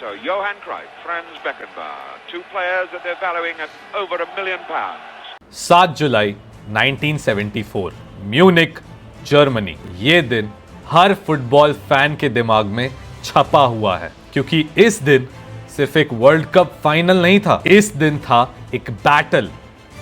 So Johan Cruyff, Franz Beckenbauer, two players that they're valuing at over £1 million. 7 July 1974 Munich Germany. ये दिन हर football fan के दिमाग में छपा हुआ है, क्योंकि इस दिन सिर्फ एक वर्ल्ड कप फाइनल नहीं था, इस दिन था एक battle,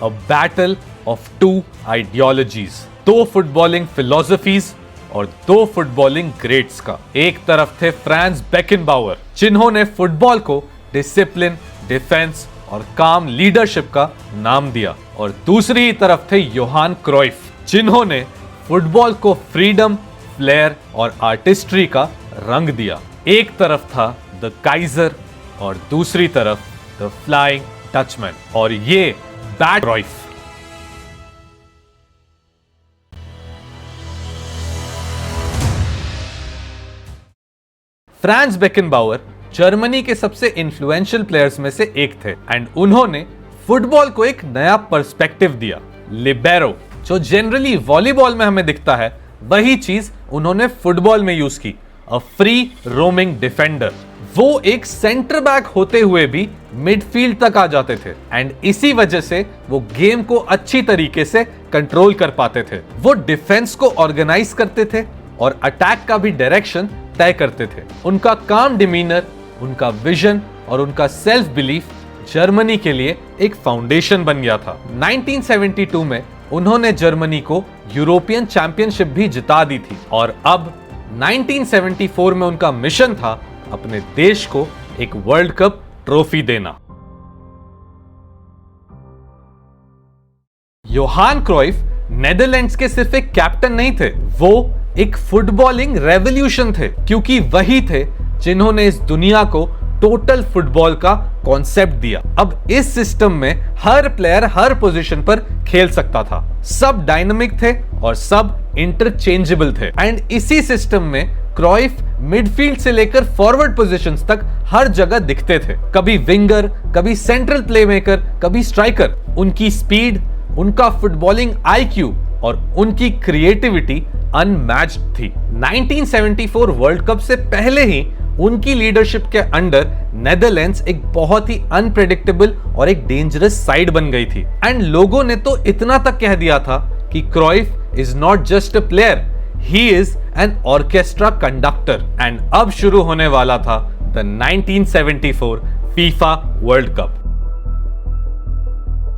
a battle of two ideologies, दो फुटबॉलिंग फिलोसफीज और दो फुटबॉलिंग ग्रेट्स का। एक तरफ थे फ्रांज बेकनबाउअर, जिन्होंने फुटबॉल को डिसिप्लिन, डिफेंस और काम लीडरशिप का नाम दिया, और दूसरी तरफ थे योहान क्राइफ, जिन्होंने फुटबॉल को फ्रीडम, फ्लेयर और आर्टिस्ट्री का रंग दिया। एक तरफ था द काइजर और दूसरी तरफ द फ्लाइंग डचमैन, और ये बैट क्राइफ। फ्रांज बेकनबाउअर जर्मनी के सबसे इन्फ्लुएंशियल प्लेयर्स में से एक थे, एंड उन्होंने फुटबॉल को एक नया पर्सपेक्टिव दिया। लिबेरो, जो जनरली वॉलीबॉल में हमें दिखता है, वही चीज उन्होंने फुटबॉल में यूज की, अ फ्री रोमिंग डिफेंडर। वो एक सेंटर बैक होते हुए भी मिडफील्ड तक आ जाते थे, एंड इसी वजह से वो गेम को अच्छी तरीके से कंट्रोल कर पाते थे। वो डिफेंस को ऑर्गेनाइज करते थे और अटैक का भी डायरेक्शन तय करते थे। उनका काम डिमीनर, उनका विजन और उनका सेल्फ बिलीफ जर्मनी के लिए एक फाउंडेशन बन गया था। 1972 में उन्होंने जर्मनी को यूरोपियन चैंपियनशिप भी जिता दी थी, और अब 1974 में उनका मिशन था अपने देश को एक वर्ल्ड कप ट्रॉफी देना। योहान क्राइफ नेदरलैंड्स के सिर्फ एक कैप्टन नहीं थे, वो एक फुटबॉलिंग रेवोल्यूशन थे, क्योंकि वही थे जिन्होंने इस दुनिया को टोटल फुटबॉल का कॉन्सेप्ट दिया। अब इस सिस्टम में हर प्लेयर हर पोजीशन पर खेल सकता था, सब डायनामिक थे और सब इंटरचेंजेबल थे, एंड इसी सिस्टम में क्राइफ मिडफील्ड से लेकर फॉरवर्ड पोजीशंस तक हर जगह दिखते थे, कभी विंगर, कभी सेंट्रल प्लेमेकर, कभी स्ट्राइकर। उनकी स्पीड, उनका फुटबॉलिंग आईक्यू और उनकी क्रिएटिविटी अनमैच्ड थी। 1974 वर्ल्ड कप से पहले ही उनकी लीडरशिप के अंडर नेदरलैंड्स एक बहुत ही अनप्रेडिक्टेबल और एक डेंजरस साइड बन गई थी, एंड लोगों ने तो इतना तक कह दिया था कि क्राइफ is not just a player, he is an orchestra conductor. And अब शुरू होने वाला था द 1974 फीफा वर्ल्ड कप।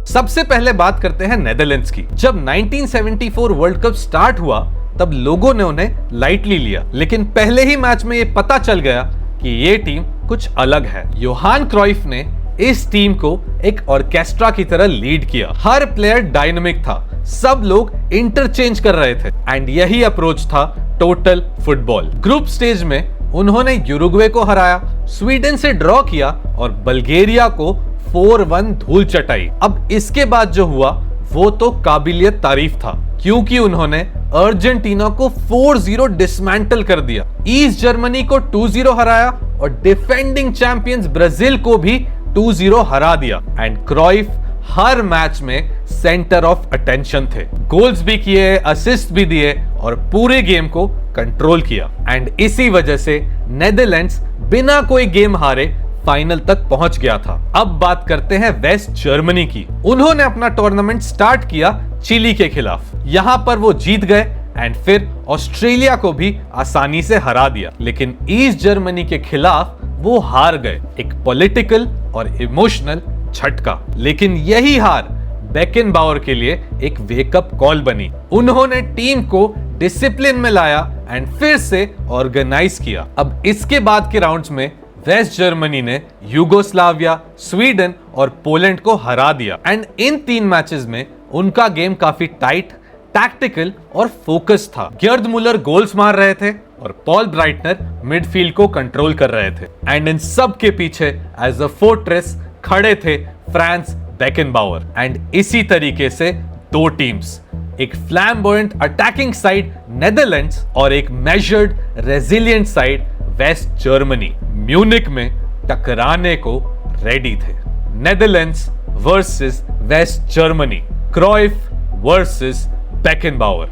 सबसे पहले बात करते हैं नेदरलैंड्स की। जब 1974 वर्ल्ड कप स्टार्ट हुआ तब लोगों ने उन्हें लाइटली लिया, लेकिन पहले ही मैच में यह पता चल गया कि ये टीम कुछ अलग है। योहान क्राइफ ने इस टीम को एक ऑर्केस्ट्रा की तरह लीड किया। हर प्लेयर डायनामिक था, सब लोग इंटरचेंज कर रहे थे, एंड यही अप्रोच था टोटल फुटबॉल। ग्रुप स्टेज में उन्होंने यूरुग्वे को हराया, स्वीडन से ड्रॉ किया और बल्गेरिया को 4-1 धूल चटाई। अब इसके बाद जो हुआ वो तो काबिलियत तारीफ था, क्योंकि उन्होंने अर्जेंटीना को 4-0 डिसमेंटल कर दिया, ईस्ट जर्मनी को 2-0 हराया और डिफेंडिंग चैंपियंस ब्राजील को भी 2-0 हरा दिया। एंड क्राइफ हर मैच में सेंटर ऑफ अटेंशन थे, गोल्स भी किए, असिस्ट भी दिए और पूरे गेम को कंट्रोल किया। एंड इसी वजह से नेदरलैंड्स बिना कोई गेम हारे फाइनल तक पहुंच गया था। अब बात करते हैं वेस्ट जर्मनी की। उन्होंने अपना टूर्नामेंट स्टार्ट किया चिली के खिलाफ, यहां पर वो जीत गए एंड फिर ऑस्ट्रेलिया को भी आसानी से हरा दिया, लेकिन ईस्ट जर्मनी के खिलाफ वो हार गए, एक पॉलिटिकल और इमोशनल झटका। लेकिन यही हार बेकनबाउअर के लिए एक वेकअप कॉल बनी। उन्होंने टीम को डिसिप्लिन में लाया एंड फिर से ऑर्गेनाइज किया। अब इसके बाद के राउंड्स में वेस्ट जर्मनी ने यूगोस्लाविया, स्वीडन और पोलैंड को हरा दिया, एंड इन 3 मैचेस में उनका गेम काफी टाइट, टैक्टिकल और फोकस था। गर्ड मुलर गोल्स मार रहे थे और पॉल ब्राइटनर मिडफील्ड को कंट्रोल कर रहे थे, एंड इन सब के पीछे एज अ फोर्ट्रेस खड़े थे फ्रांज बेकनबाउअर। एंड इसी तरीके से दो टीम्स, एक फ्लैम्बॉयंट अटैकिंग साइड नेदरलैंड्स और एक measured resilient side West Germany, Munich में टकराने को रेडी थे। Netherlands versus West Germany, Cruyff versus Beckenbauer.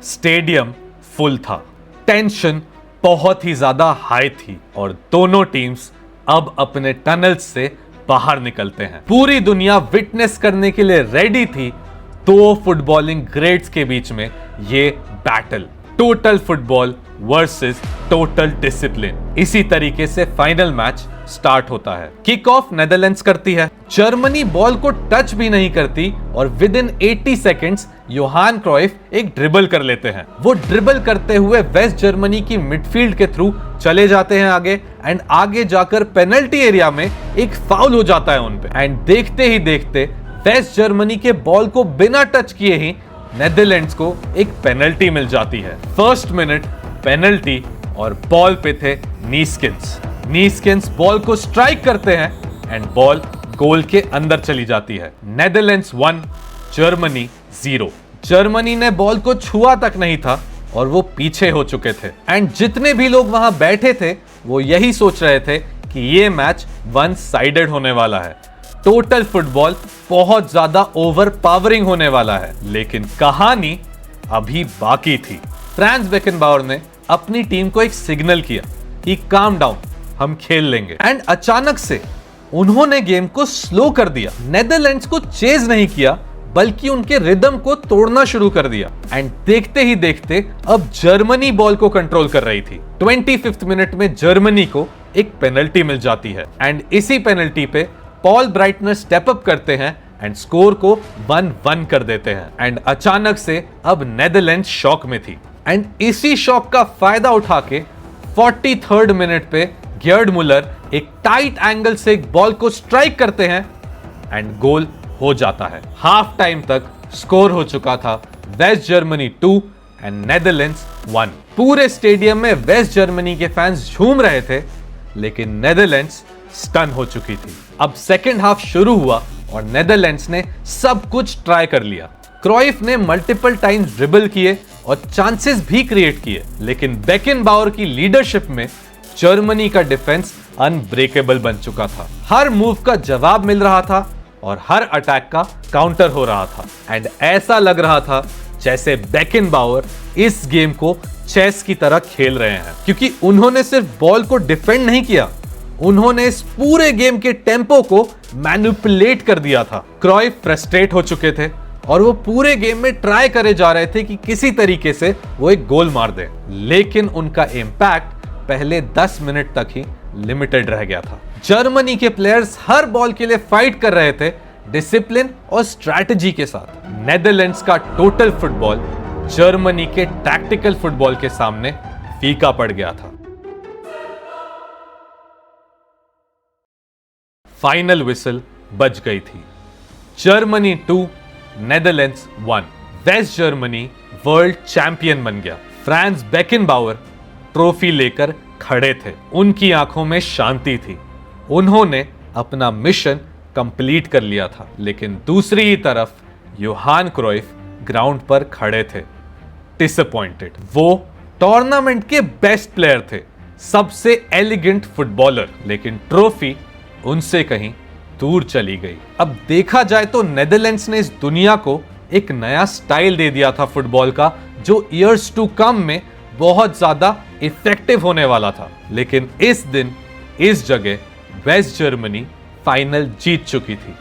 Stadium full था, टेंशन बहुत ही ज्यादा हाई थी और दोनों टीम्स अब अपने टनल्स से बाहर निकलते हैं। पूरी दुनिया विटनेस करने के लिए रेडी थी दो फुटबॉलिंग ग्रेट्स के बीच में ये battle, total football versus total discipline. इसी तरीके से फाइनल मैच स्टार्ट होता है। किक ऑफ नेदरलैंड्स करती है, जर्मनी बॉल को टच भी नहीं करती और within 80 seconds Johan Cruyff एक ड्रिबल कर लेते हैं। वो ड्रिबल करते हुए वेस्ट जर्मनी की मिडफील्ड के थ्रू चले जाते हैं आगे एंड आगे जाकर पेनल्टी एरिया में एक फाउल हो जाता है उन पे एंड देखते ही देखते वेस्ट जर्मनी के बॉल को बिना टच किए ही नेदरलैंड्स को एक पेनल्टी मिल जाती है। फर्स्ट मिनट पेनल्टी और बॉल पे थे नीस्किंस बॉल को स्ट्राइक करते हैं एंड बॉल गोल के अंदर चली जाती है। Netherlands 1 Germany 0। जर्मनी ने बॉल को छुआ तक नहीं था और वो पीछे हो चुके थे एंड जितने भी लोग वहां बैठे थे वो यही सोच रहे थे कि ये मैच वन साइडेड होने वाला है, टोटल फुटबॉल बहुत ज्यादा ओवर पावरिंग होने वाला है। लेकिन कहानी अभी बाकी थी। फ्रांज बेकनबावर ने अपनी टीम को एक सिग्नल किया कि काम डाउन, हम खेल लेंगे एंड अचानक से उन्होंने गेम को स्लो कर दिया। नेदरलैंड्स को चेज नहीं किया बल्कि उनके रिदम को तोड़ना शुरू कर दिया एंड देखते ही देखते अब जर्मनी बॉल को कंट्रोल कर रही थी। 25th मिनट में जर्मनी को एक पेनल्टी मिल जाती है एंड इसी पेनल्टी पे पॉल ब्राइटनर स्टेप अप करते हैं एंड स्कोर को 1-1 कर देते हैं एंड अचानक से अब नेदरलैंड्स शॉक में थी एंड इसी शॉक का फायदा उठा के 43rd मिनट पे गेर्ड मुलर एक टाइट एंगल से एक बॉल को स्ट्राइक करते हैं एंड गोल हो जाता है। हाफ टाइम तक स्कोर हो चुका था वेस्ट जर्मनी 2 एंड नेदरलैंड्स 1। पूरे स्टेडियम में वेस्ट जर्मनी के फैंस झूम रहे थे लेकिन नेदरलैंड्स स्टन हो चुकी थी। अब सेकेंड हाफ शुरू हुआ और नेदरलैंड्स ने सब कुछ ट्राई कर लिया। क्राइफ ने मल्टीपल टाइम्स ड्रिबल किए और चांसेस भी क्रिएट किए लेकिन बेकनबावर की लीडरशिप में जर्मनी का डिफेंस अनब्रेकेबल बन चुका था। हर मूव का जवाब मिल रहा था और हर अटैक का काउंटर हो रहा था एंड ऐसा लग रहा था जैसे बेकनबावर इस गेम को चेस की तरह खेल रहे हैं, क्योंकि उन्होंने सिर्फ बॉल को डिफेंड नहीं किया, उन्होंने इस पूरे गेम के टेम्पो को मैनिपुलेट कर दिया था। क्राइफ फ्रस्ट्रेट हो चुके थे और वो पूरे गेम में ट्राई करे जा रहे थे कि किसी तरीके से वो एक गोल मार दे, लेकिन उनका इम्पैक्ट पहले 10 मिनट तक ही लिमिटेड रह गया था। जर्मनी के प्लेयर्स हर बॉल के लिए फाइट कर रहे थे डिसिप्लिन और स्ट्रैटेजी के साथ। नेदरलैंड्स का टोटल फुटबॉल जर्मनी के टैक्टिकल फुटबॉल के सामने फीका पड़ गया था। फाइनल विसल बज गई थी। Germany 2 Netherlands 1। West Germany world champion बन गया। फ्रांज बेकनबावर ट्रॉफी लेकर खड़े थे, उनकी आंखों में शांति थी, उन्होंने अपना मिशन कंप्लीट कर लिया था। लेकिन दूसरी ही तरफ योहान क्राइफ ग्राउंड पर खड़े थे, डिसअपॉइंटेड। वो टूर्नामेंट के बेस्ट प्लेयर थे, सबसे एलिगेंट फुटबॉलर, लेकिन ट्रॉफी उनसे कहीं दूर चली गई। अब देखा जाए तो नेदरलैंड्स ने इस दुनिया को एक नया स्टाइल दे दिया था फुटबॉल का, जो ईयर्स टू कम में बहुत ज्यादा इफेक्टिव होने वाला था। लेकिन इस दिन इस जगह वेस्ट जर्मनी फाइनल जीत चुकी थी,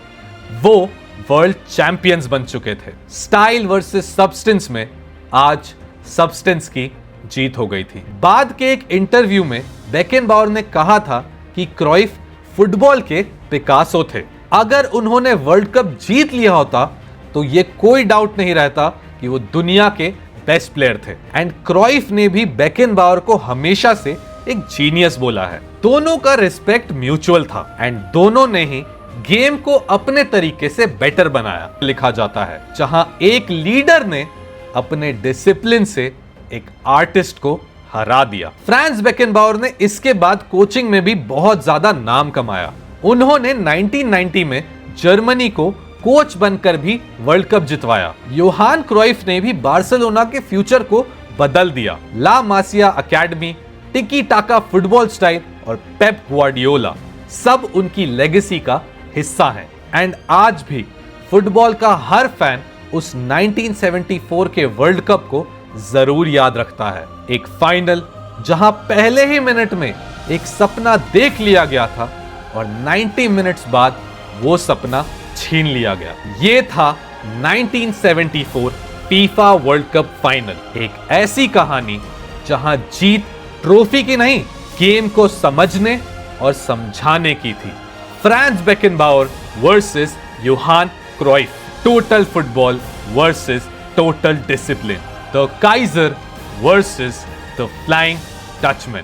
वो वर्ल्ड चैंपियंस बन चुके थे। स्टाइल वर्सेस सब्सटेंस में आज सब्सटेंस की जीत हो गई थी। बाद के एक इंटरव्यू में बेकनबावर ने कहा था कि क्राइफ फुटबॉल के पिकासो थे। अगर उन्होंने वर्ल्ड कप जीत लिया होता तो ये कोई डाउट नहीं रहता कि वो दुनिया के बेस्ट प्लेयर थे। एंड क्राइफ ने भी बेकनबावर को हमेशा से एक जीनियस बोला है। दोनों का रिस्पेक्ट म्यूचुअल था एंड दोनों ने ही गेम को अपने तरीके से बेटर बनाया। लिखा जाता है जहां एक लीडर ने अपने डिसिप्लिन से एक आर्टिस्ट को हरा दिया। फ्रांज बेकनबावर ने इसके बाद कोचिंग में भी बहुत ज्यादा नाम कमाया। उन्होंने 1990 में जर्मनी को कोच बनकर भी वर्ल्ड कप जितवाया। योहान क्राइफ ने भी बार्सिलोना के फ्यूचर को बदल दिया। ला मासिया एकेडमी, टिकी टाका फुटबॉल स्टाइल और पेप ग्वार्डियोला सब उनकी लेगेसी का हिस्सा हैं। एंड आज भी फुटबॉल का हर फैन उस 1974 के वर्ल्ड कप को जरूर याद रखता है। एक फाइनल जहां पहले ही मिनट में एक सपना देख लिया गया था और 90 मिनट्स बाद वो सपना छीन लिया गया। ये था 1974 फीफा वर्ल्ड कप फाइनल। एक ऐसी कहानी जहां जीत ट्रॉफी की नहीं, गेम को समझने और समझाने की थी। Franz Beckenbauer versus Johan Cruyff. Total football versus total discipline. The Kaiser versus the flying Dutchman.